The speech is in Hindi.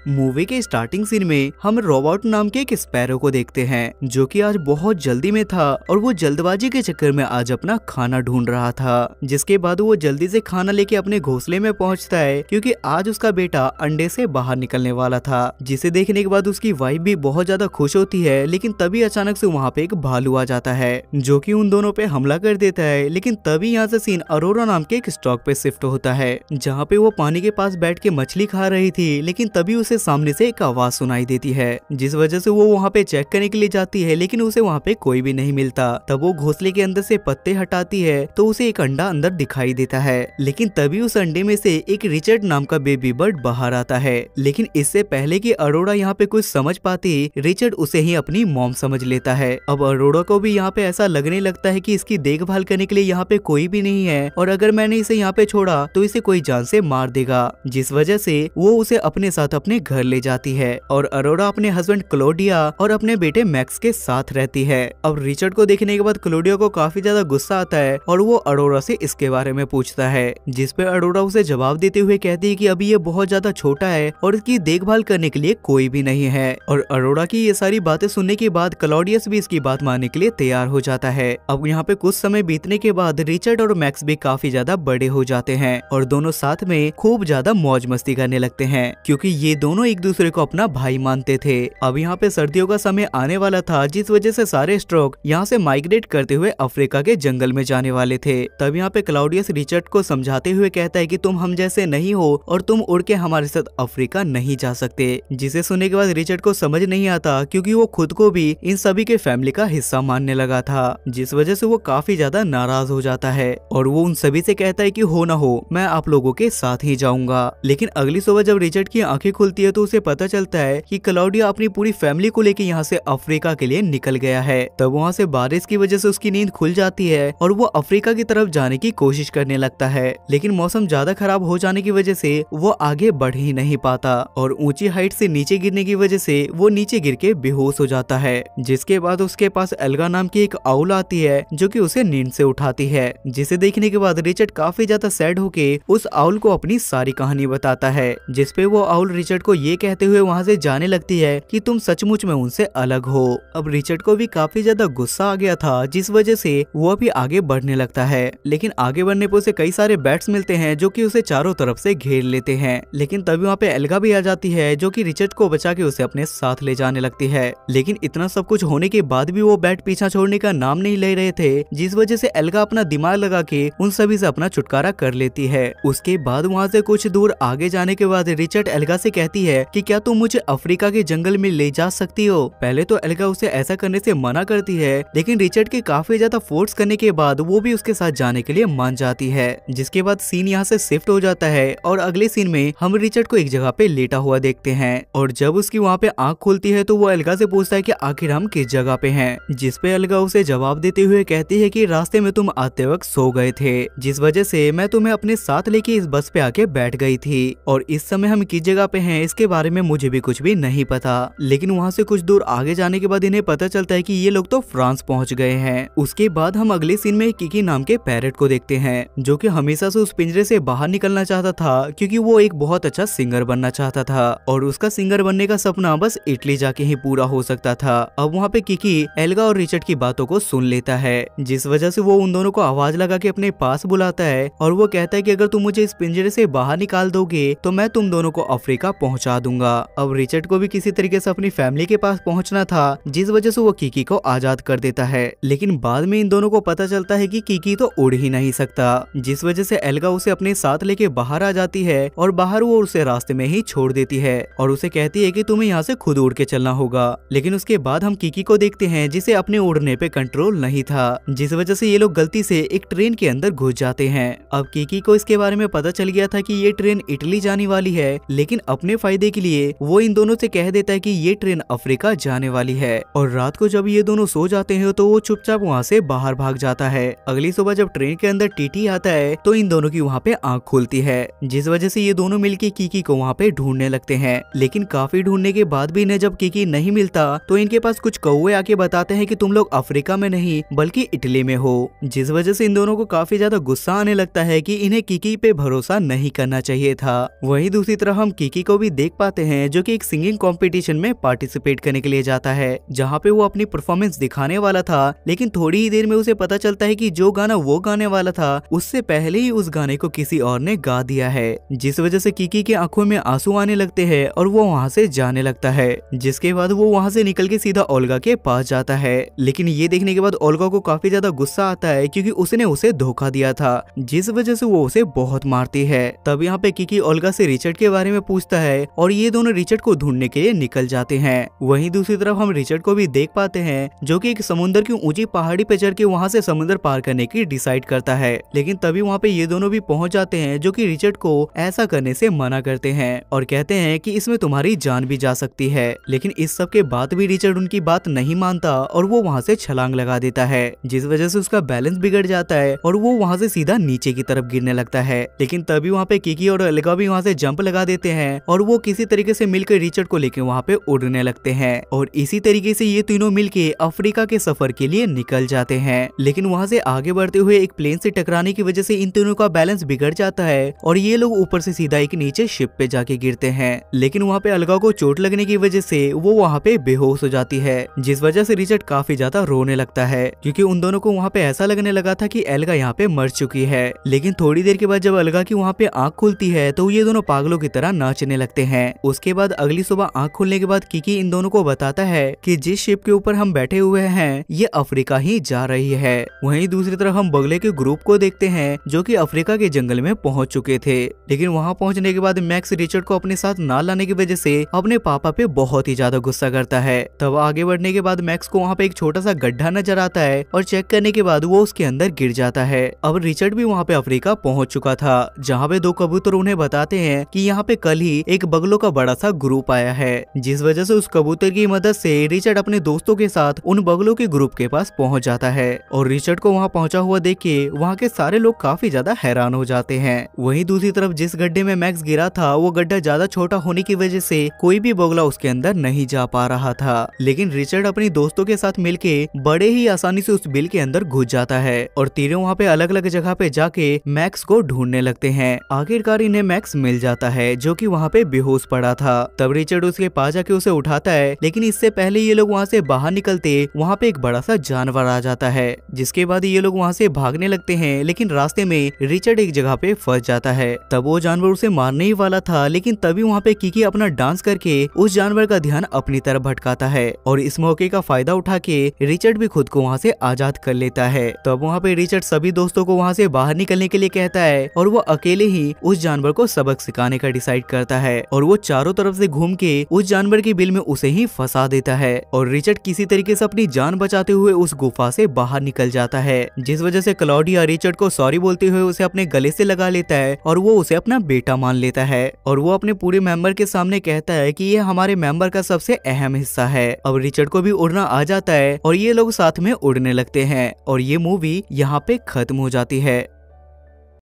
मूवी के स्टार्टिंग सीन में हम रोबोट नाम के एक स्पैरो को देखते हैं जो कि आज बहुत जल्दी में था और वो जल्दबाजी के चक्कर में आज अपना खाना ढूंढ रहा था। जिसके बाद वो जल्दी से खाना लेके अपने घोंसले में पहुंचता है क्योंकि आज उसका बेटा अंडे से बाहर निकलने वाला था। जिसे देखने के बाद उसकी वाइफ भी बहुत ज्यादा खुश होती है, लेकिन तभी अचानक से वहाँ पे एक भालू आ जाता है जो कि उन दोनों पे हमला कर देता है। लेकिन तभी यहाँ से सीन अरोरा नाम के एक स्टॉक पे शिफ्ट होता है जहाँ पे वो पानी के पास बैठ के मछली खा रही थी, लेकिन तभी उसे सामने से एक आवाज सुनाई देती है जिस वजह से वो वहाँ पे चेक करने के लिए जाती है, लेकिन उसे वहाँ पे कोई भी नहीं मिलता। तब वो घोंसले के अंदर से पत्ते हटाती है तो उसे एक अंडा अंदर दिखाई देता है, लेकिन तभी उस अंडे में से एक रिचर्ड नाम का बेबी बर्ड बाहर आता है। लेकिन इससे पहले कि अरोरा यहाँ पे कुछ समझ पाती, रिचर्ड उसे ही अपनी मॉम समझ लेता है। अब अरोरा को भी यहाँ पे ऐसा लगने लगता है कि इसकी देखभाल करने के लिए यहाँ पे कोई भी नहीं है और अगर मैंने इसे यहाँ पे छोड़ा तो इसे कोई जान से मार देगा, जिस वजह से वो उसे अपने साथ अपने घर ले जाती है और अरोरा अपने हस्बैंड क्लोडिया और अपने बेटे मैक्स के साथ रहती है। अब रिचर्ड को देखने के बाद क्लोडिया को काफी ज्यादा गुस्सा आता है और वो अरोरा से इसके बारे में पूछता है, जिस पे अरोरा उसे जवाब देते हुए कहती है कि अभी ये बहुत ज्यादा छोटा है और इसकी देखभाल करने के लिए कोई भी नहीं है। और अरोरा की ये सारी बातें सुनने के बाद क्लॉडियस भी इसकी बात मानने के लिए तैयार हो जाता है। अब यहाँ पे कुछ समय बीतने के बाद रिचर्ड और मैक्स भी काफी ज्यादा बड़े हो जाते हैं और दोनों साथ में खूब ज्यादा मौज मस्ती करने लगते हैं क्योंकि ये दोनों एक दूसरे को अपना भाई मानते थे। अब यहाँ पे सर्दियों का समय आने वाला था, जिस वजह से सारे स्ट्रोक यहाँ से माइग्रेट करते हुए अफ्रीका के जंगल में जाने वाले थे। तब यहाँ पे क्लाउडियस रिचर्ड को समझाते हुए कहता है कि तुम हम जैसे नहीं हो और तुम उड़ के हमारे साथ अफ्रीका नहीं जा सकते। जिसे सुनने के बाद रिचर्ड को समझ नहीं आता क्योंकि वो खुद को भी इन सभी के फैमिली का हिस्सा मानने लगा था, जिस वजह से वो काफी ज्यादा नाराज हो जाता है और वो उन सभी से कहता है कि हो ना हो मैं आप लोगों के साथ ही जाऊंगा। लेकिन अगली सुबह जब रिचर्ड की आंखें खुलती है तो उसे पता चलता है कि क्लाउडिया अपनी पूरी फैमिली को लेकर यहाँ से अफ्रीका के लिए निकल गया है। तब वहाँ से बारिश की वजह से उसकी नींद खुल जाती है और वो अफ्रीका की तरफ जाने की कोशिश करने लगता है, लेकिन मौसम ज्यादा खराब हो जाने की वजह से वो आगे बढ़ ही नहीं पाता और ऊंची हाइट से नीचे गिरने की वजह से वो नीचे गिर के बेहोश हो जाता है। जिसके बाद उसके पास एल्गा नाम की एक आउल आती है जो कि उसे नींद से उठाती है, जिसे देखने के बाद रिचर्ड काफी ज्यादा सैड होके उस आउल को अपनी सारी कहानी बताता है, जिसपे वो आउल रिचर्ड को ये कहते हुए वहाँ से जाने लगती है कि तुम सचमुच में उनसे अलग हो। अब रिचर्ड को भी काफी ज्यादा गुस्सा आ गया था, जिस वजह से वो भी आगे बढ़ने लगता है, लेकिन आगे बढ़ने पर उसे कई सारे बैट्स मिलते हैं जो कि उसे चारों तरफ से घेर लेते हैं। लेकिन तभी वहाँ पे एल्गा भी आ जाती है जो कि रिचर्ड को बचा के उसे अपने साथ ले जाने लगती है। लेकिन इतना सब कुछ होने के बाद भी वो बैट पीछा छोड़ने का नाम नहीं ले रहे थे, जिस वजह से एल्गा अपना दिमाग लगा के उन सभी से अपना छुटकारा कर लेती है। उसके बाद वहाँ से कुछ दूर आगे जाने के बाद रिचर्ड एल्गा से कहती है कि क्या तुम मुझे अफ्रीका के जंगल में ले जा सकती हो। पहले तो एल्गा उसे ऐसा करने से मना करती है, लेकिन रिचर्ड के काफी ज्यादा फोर्स करने के बाद वो भी उसके साथ जाने के लिए मान जाती है। जिसके बाद सीन यहाँ से शिफ्ट हो जाता है और अगले सीन में हम रिचर्ड को एक जगह पे लेटा हुआ देखते हैं और जब उसकी वहाँ पे आंख खुलती है तो वो एल्गा से पूछता है कि आखिर हम किस जगह पे हैं, जिस पे एल्गा उसे जवाब देते हुए कहती है कि रास्ते में तुम आते वक्त सो गए थे, जिस वजह से मैं तुम्हें अपने साथ लेके इस बस पे आके बैठ गई थी और इस समय हम किस जगह पे हैं इसके बारे में मुझे भी कुछ भी नहीं पता। लेकिन वहाँ से कुछ दूर आगे जाने के बाद इन्हें पता चलता है कि ये लोग तो फ्रांस पहुँच गए हैं। उसके बाद हम अगले सीन में किकी नाम के पैरेट को देखते हैं जो कि हमेशा से उस पिंजरे से बाहर निकलना चाहता था क्योंकि वो एक बहुत अच्छा सिंगर बनना चाहता था और उसका सिंगर बनने का सपना बस इटली जाके ही पूरा हो सकता था। अब वहाँ पे किकी एल्गा और रिचर्ड की बातों को सुन लेता है, जिस वजह से वो उन दोनों को आवाज लगा के अपने पास बुलाता है और वो कहता है कि अगर तुम मुझे इस पिंजरे से बाहर निकाल दोगे तो मैं तुम दोनों को अफ्रीका पहुंचा दूंगा। अब रिचर्ड को भी किसी तरीके से अपनी फैमिली के पास पहुंचना था, जिस वजह से वो किकी को आजाद कर देता है, लेकिन बाद में इन दोनों को पता चलता है कि किकी तो उड़ ही नहीं सकता, जिस वजह से एल्गा उसे अपने साथ लेके बाहर आ जाती है और बाहर वो उसे रास्ते में ही छोड़ देती है और उसे कहती है कि तुम्हें यहाँ से खुद उड़ के चलना होगा। लेकिन उसके बाद हम किकी को देखते हैं जिसे अपने उड़ने पे कंट्रोल नहीं था, जिस वजह से ये लोग गलती से एक ट्रेन के अंदर घुस जाते हैं। अब किकी को इसके बारे में पता चल गया था कि ये ट्रेन इटली जाने वाली है, लेकिन अपने फायदे के लिए वो इन दोनों से कह देता है कि ये ट्रेन अफ्रीका जाने वाली है और रात को जब ये दोनों सो जाते हैं तो वो चुपचाप वहाँ से बाहर भाग जाता है। अगली सुबह जब ट्रेन के अंदर टीटी आता है तो इन दोनों की वहाँ पे आंख खुलती है, जिस वजह से ये दोनों मिलके किकी को वहाँ पे ढूंढने लगते हैं। लेकिन काफी ढूंढने के बाद भी इन्हें जब किकी नहीं मिलता तो इनके पास कुछ कौवे आके बताते हैं कि तुम लोग अफ्रीका में नहीं बल्कि इटली में हो, जिस वजह से इन दोनों को काफी ज्यादा गुस्सा आने लगता है कि इन्हें किकी पे भरोसा नहीं करना चाहिए था। वहीं दूसरी तरफ हम किकी को भी देख पाते हैं जो कि एक सिंगिंग कंपटीशन में पार्टिसिपेट करने के लिए जाता है, जहाँ पे वो अपनी परफॉर्मेंस दिखाने वाला था। लेकिन थोड़ी ही देर में उसे पता चलता है कि जो गाना वो गाने वाला था उससे पहले ही उस गाने को किसी और ने गा दिया है, जिस वजह से किकी के आंखों में आंसू आने लगते हैं और वो वहाँ से जाने लगता है। जिसके बाद वो वहाँ से निकल के सीधा ओल्गा के पास जाता है। लेकिन ये देखने के बाद ओल्गा को काफी ज्यादा गुस्सा आता है क्योंकि उसने उसे धोखा दिया था, जिस वजह से वो उसे बहुत मारती है। तब यहाँ पे किकी ओल्गा से रिचर्ड के बारे में पूछता है और ये दोनों रिचर्ड को ढूंढने के लिए निकल जाते हैं। वहीं दूसरी तरफ हम रिचर्ड को भी देख पाते हैं जो कि एक समुद्र की ऊंची पहाड़ी पे चढ़ के वहाँ से समुद्र पार करने की डिसाइड करता है। लेकिन तभी वहाँ पे ये दोनों भी पहुंच जाते हैं जो कि रिचर्ड को ऐसा करने से मना करते हैं और कहते हैं कि इसमें तुम्हारी जान भी जा सकती है। लेकिन इस सब के बाद भी रिचर्ड उनकी बात नहीं मानता और वो वहाँ से छलांग लगा देता है, जिस वजह से उसका बैलेंस बिगड़ जाता है और वो वहाँ से सीधा नीचे की तरफ गिरने लगता है। लेकिन तभी वहाँ पे किकी और ओल्गा भी वहाँ से जंप लगा देते हैं और वो किसी तरीके से मिलकर रिचर्ड को लेकर वहाँ पे उड़ने लगते हैं और इसी तरीके से ये तीनों मिलके अफ्रीका के सफर के लिए निकल जाते हैं। लेकिन वहाँ से आगे बढ़ते हुए एक प्लेन से टकराने की वजह से इन तीनों का बैलेंस बिगड़ जाता है और ये लोग ऊपर से सीधा एक नीचे शिप पे जाके गिरते हैं। लेकिन वहाँ पे ओल्गा को चोट लगने की वजह से वो वहाँ पे बेहोश हो जाती है, जिस वजह से रिचर्ड काफी ज्यादा रोने लगता है क्योंकि उन दोनों को वहाँ पे ऐसा लगने लगा था कि ओल्गा यहाँ पे मर चुकी है। लेकिन थोड़ी देर के बाद जब ओल्गा की वहाँ पे आंख खुलती है तो ये दोनों पागलों की तरह नाचने लगते हैं। उसके बाद अगली सुबह आंख खुलने के बाद किकी इन दोनों को बताता है कि जिस शिप के ऊपर हम बैठे हुए हैं ये अफ्रीका ही जा रही है। वहीं दूसरी तरफ हम बगले के ग्रुप को देखते हैं जो कि अफ्रीका के जंगल में पहुंच चुके थे। लेकिन वहां पहुंचने के बाद मैक्स रिचर्ड को अपने साथ ना लाने की वजह से अपने पापा पे बहुत ही ज्यादा गुस्सा करता है। तब आगे बढ़ने के बाद मैक्स को वहाँ पे एक छोटा सा गड्ढा नजर आता है और चेक करने के बाद वो उसके अंदर गिर जाता है। अब रिचर्ड भी वहाँ पे अफ्रीका पहुंच चुका था, जहाँ पे दो कबूतर उन्हें बताते हैं कि यहाँ पे कल ही एक बगलों का बड़ा सा ग्रुप आया है, जिस वजह से उस कबूतर की मदद से रिचर्ड अपने दोस्तों के साथ उन बगलों के ग्रुप के पास पहुंच जाता है। और रिचर्ड को वहाँ पहुंचा हुआ देख के वहाँ के सारे लोग काफी ज्यादा हैरान हो जाते हैं। वहीं दूसरी तरफ जिस गड्ढे में मैक्स गिरा था वो गड्ढा ज्यादा छोटा होने की वजह से कोई भी बगला उसके अंदर नहीं जा पा रहा था। लेकिन रिचर्ड अपने दोस्तों के साथ मिलके बड़े ही आसानी से उस बिल के अंदर घुस जाता है और तीनों वहाँ पे अलग अलग जगह पे जाके मैक्स को ढूंढने लगते हैं। आखिरकार इन्हें मैक्स मिल जाता है जो कि वहाँ पे बेहोश पड़ा था। तब रिचर्ड उसके पास जाके उसे उठाता है, लेकिन इससे पहले ये लोग वहाँ से बाहर निकलते वहाँ पे एक बड़ा सा जानवर आ जाता है, जिसके बाद ये लोग वहाँ से भागने लगते हैं। लेकिन रास्ते में रिचर्ड एक जगह पे फंस जाता है। तब वो जानवर उसे मारने ही वाला था, लेकिन तभी वहाँ पे किकी अपना डांस करके उस जानवर का ध्यान अपनी तरफ भटकाता है और इस मौके का फायदा उठा के रिचर्ड भी खुद को वहाँ से आजाद कर लेता है। तब वहाँ पे रिचर्ड सभी दोस्तों को वहाँ से बाहर निकलने के लिए कहता है और वो अकेले ही उस जानवर को सबक सिखाने का डिसाइड करता है और वो चारों तरफ से घूम के उस जानवर के बिल में उसे ही फंसा देता है और रिचर्ड किसी तरीके से अपनी जान बचाते हुए उस गुफा से बाहर निकल जाता है, जिस वजह से क्लॉडिया रिचर्ड को सॉरी बोलते हुए उसे अपने गले से लगा लेता है और वो उसे अपना बेटा मान लेता है और वो अपने पूरे मेंबर के सामने कहता है कि ये हमारे मेंबर का सबसे अहम हिस्सा है। अब रिचर्ड को भी उड़ना आ जाता है और ये लोग साथ में उड़ने लगते हैं और ये मूवी यहाँ पे खत्म हो जाती है।